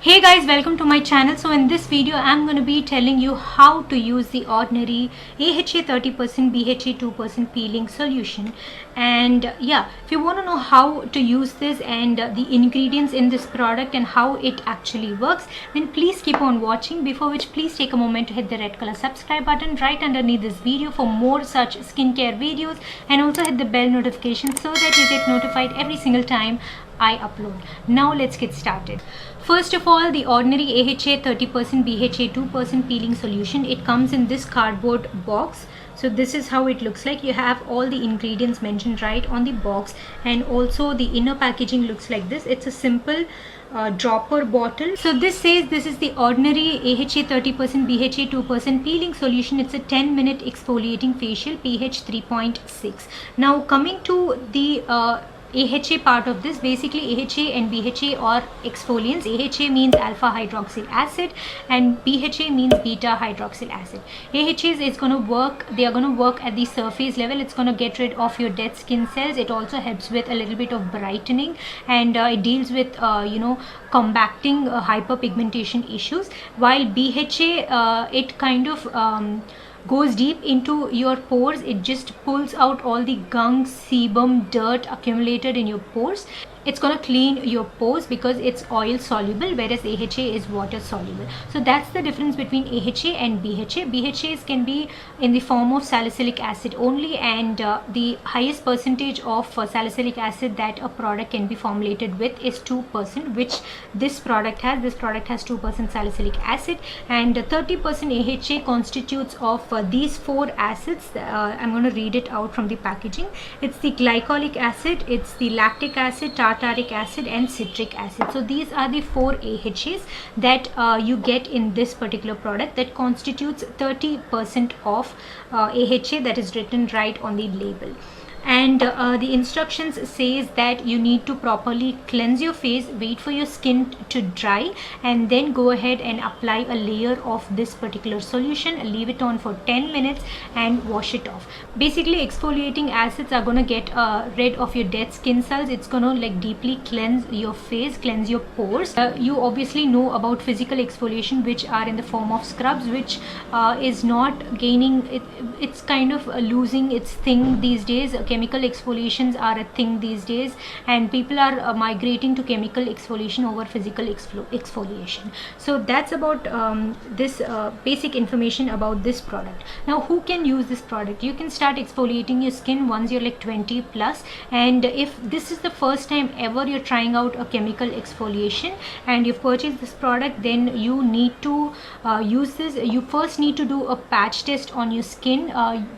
Hey guys, welcome to my channel. So in this video I'm going to be telling you how to use the ordinary AHA 30% BHA 2% peeling solution. And yeah, if you want to know how to use this and the ingredients in this product and how it actually works, then please keep on watching. Before which, please take a moment to hit the red color subscribe button right underneath this video for more such skincare videos, and also hit the bell notification so that you get notified every single time I upload. Now let's get started. First of all, the ordinary AHA 30% BHA 2% peeling solution, it comes in this cardboard box. So this is how it looks like. You have all the ingredients mentioned right on the box, and also the inner packaging looks like this. It's a simple dropper bottle. So this says this is the ordinary AHA 30% BHA 2% peeling solution. It's a 10-minute exfoliating facial, pH 3.6. Now coming to the AHA part of this, basically AHA and BHA are exfoliants. AHA means alpha hydroxyl acid and BHA means beta hydroxyl acid. AHAs is going to work, they are going to work at the surface level. It's going to get rid of your dead skin cells. It also helps with a little bit of brightening, and it deals with combating hyperpigmentation issues, while BHA it kind of goes deep into your pores. It just pulls out all the gunk, sebum, dirt accumulated in your pores. It's going to clean your pores because it's oil soluble, whereas AHA is water soluble. So that's the difference between AHA and BHA. BHAs can be in the form of salicylic acid only, and the highest percentage of salicylic acid that a product can be formulated with is 2%, which this product has. This product has 2% salicylic acid, and 30% AHA constitutes of these four acids. I'm going to read it out from the packaging. It's the glycolic acid, it's the lactic acid, tartaric acid and citric acid. So these are the four AHAs that you get in this particular product, that constitutes 30% of AHA that is written right on the label. And the instructions says that you need to properly cleanse your face, wait for your skin to dry, and then go ahead and apply a layer of this particular solution, leave it on for 10 minutes and wash it off. Basically exfoliating acids are going to get rid of your dead skin cells. It's going to like deeply cleanse your face, cleanse your pores. You obviously know about physical exfoliation, which are in the form of scrubs, which is not gaining it's kind of losing its thing these days. Chemical exfoliations are a thing these days, and people are migrating to chemical exfoliation over physical exfoliation. So that's about this basic information about this product. Now who can use this product? You can start exfoliating your skin once you're like 20 plus, and if this is the first time ever you're trying out a chemical exfoliation and you've purchased this product, then you need to use this. You first need to do a patch test on your skin.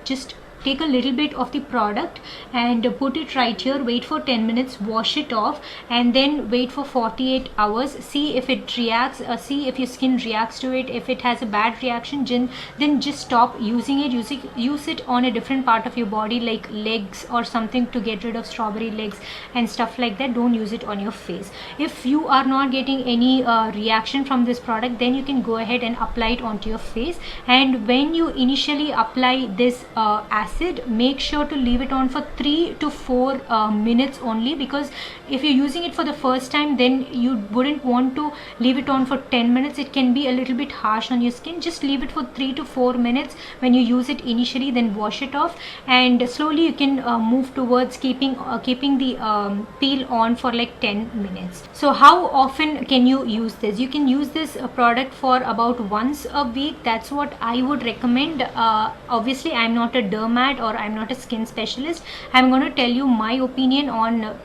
Just take a little bit of the product and put it right here, wait for 10 minutes, wash it off, and then wait for 48 hours. See if it reacts, see if your skin reacts to it. If it has a bad reaction, then just stop using it. Use it on a different part of your body, like legs or something, to get rid of strawberry legs and stuff like that. Don't use it on your face. If you are not getting any reaction from this product, then you can go ahead and apply it onto your face. And when you initially apply this acid, make sure to leave it on for 3 to 4 minutes only, because if you're using it for the first time, then you wouldn't want to leave it on for 10 minutes. It can be a little bit harsh on your skin. Just leave it for 3 to 4 minutes when you use it initially, then wash it off, and slowly you can move towards keeping the peel on for like 10 minutes. So how often can you use this? You can use this product for about once a week. That's what I would recommend. Obviously I'm not a dermat or I'm not a skin specialist. I'm going to tell you my opinion on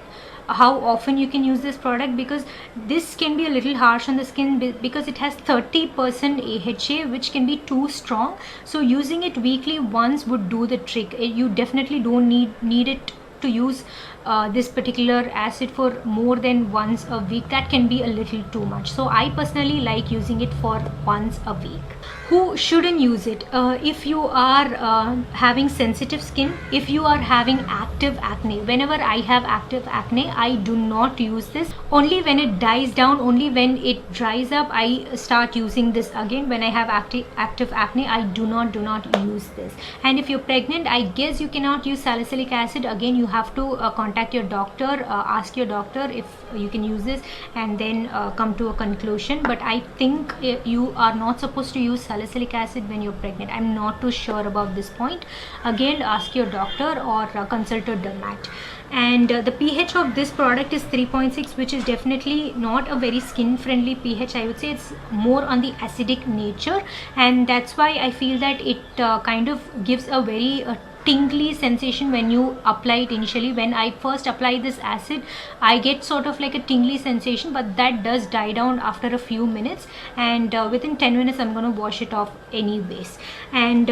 how often you can use this product, because this can be a little harsh on the skin because it has 30% AHA, which can be too strong. So using it weekly once would do the trick. You definitely don't need it to use this particular acid for more than once a week. That can be a little too much. So I personally like using it for once a week. Who shouldn't use it? If you are having sensitive skin, if you are having active acne. Whenever I have active acne, I do not use this. Only when it dies down, only when it dries up, I start using this again. When I have active acne, I do not use this. And if you're pregnant, I guess you cannot use salicylic acid. Again, you have to contact contact your doctor, ask your doctor if you can use this, and then come to a conclusion. But I think you are not supposed to use salicylic acid when you're pregnant. I'm not too sure about this point. Again, ask your doctor or consult a dermat. And the pH of this product is 3.6, which is definitely not a very skin friendly pH. I would say it's more on the acidic nature, and that's why I feel that it kind of gives a very tingly sensation when you apply it initially. When I first apply this acid, I get sort of like a tingly sensation, but that does die down after a few minutes, and within 10 minutes I'm going to wash it off anyways. And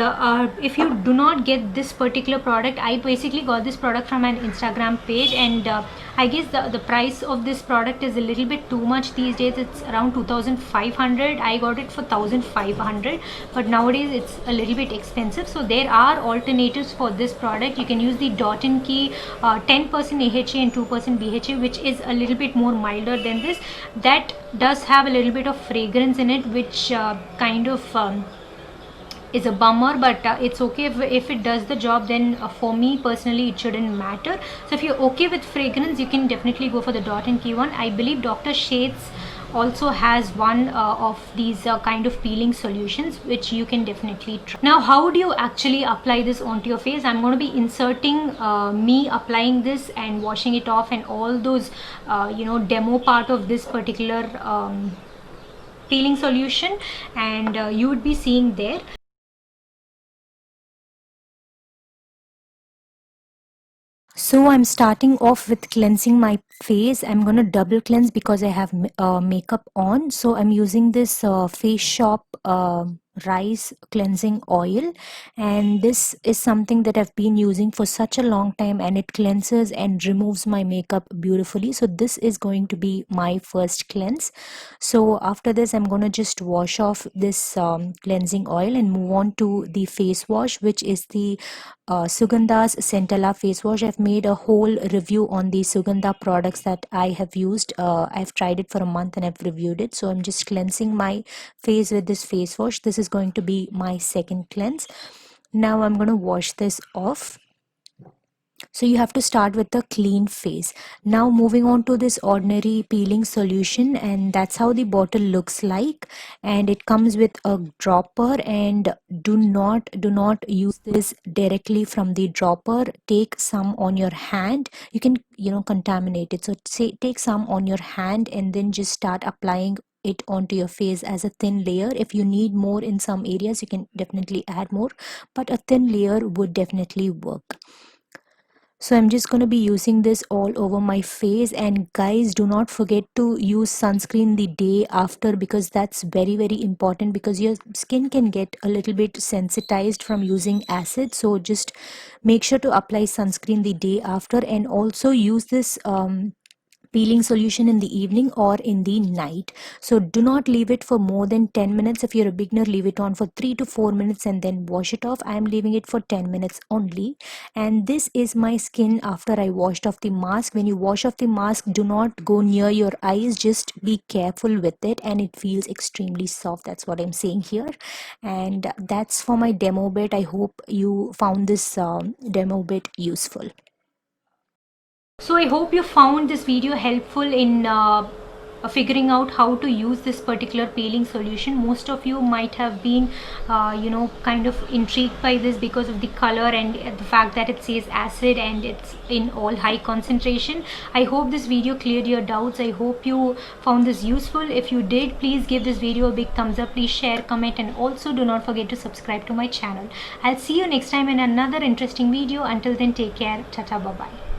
if you do not get this particular product, I basically got this product from an Instagram page, and I guess the price of this product is a little bit too much these days. It's around 2,500. I got it for 1,500, but nowadays it's a little bit expensive. So there are alternatives for this product. You can use the Dot and Key 10% AHA and 2% BHA, which is a little bit more milder than this. That does have a little bit of fragrance in it, which kind of is a bummer, but it's okay if it does the job. Then for me personally it shouldn't matter. So if you're okay with fragrance, you can definitely go for the Dot and Key one. I believe Dr. Shades also has one of these kind of peeling solutions, which you can definitely try. Now, how do you actually apply this onto your face? I'm going to be inserting me applying this and washing it off, and all those demo part of this particular peeling solution, and you would be seeing there. So I'm starting off with cleansing my face. I'm gonna double cleanse because I have makeup on. So I'm using this Face Shop rice cleansing oil, and this is something that I've been using for such a long time, and it cleanses and removes my makeup beautifully. So this is going to be my first cleanse. So after this, I'm gonna just wash off this cleansing oil and move on to the face wash, which is the Sugandha's Centella face wash. I've made a whole review on the Sugandha products that I have used. I've tried it for a month and I've reviewed it. So I'm just cleansing my face with this face wash. This is going to be my second cleanse. Now I'm going to wash this off. So you have to start with the clean face. Now moving on to this ordinary peeling solution, and that's how the bottle looks like, and it comes with a dropper. And do not use this directly from the dropper. Take some on your hand. You can contaminate it. So take some on your hand and then just start applying it onto your face as a thin layer. If you need more in some areas, you can definitely add more, but a thin layer would definitely work. So I'm just going to be using this all over my face. And guys, do not forget to use sunscreen the day after, because that's very, very important, because your skin can get a little bit sensitized from using acid. So just make sure to apply sunscreen the day after, and also use this peeling solution in the evening or in the night. So do not leave it for more than 10 minutes. If you're a beginner, leave it on for 3 to 4 minutes and then wash it off. I am leaving it for 10 minutes only. And this is my skin after I washed off the mask. When you wash off the mask, do not go near your eyes. Just be careful with it, and it feels extremely soft. That's what I'm saying here. And that's for my demo bit. I hope you found this demo bit useful. So I hope you found this video helpful in figuring out how to use this particular peeling solution. Most of you might have been kind of intrigued by this because of the color and the fact that it says acid and it's in all high concentration. I hope this video cleared your doubts. I hope you found this useful. If you did, please give this video a big thumbs up. Please share, comment, and also do not forget to subscribe to my channel. I'll see you next time in another interesting video. Until then, take care. Tata, bye bye.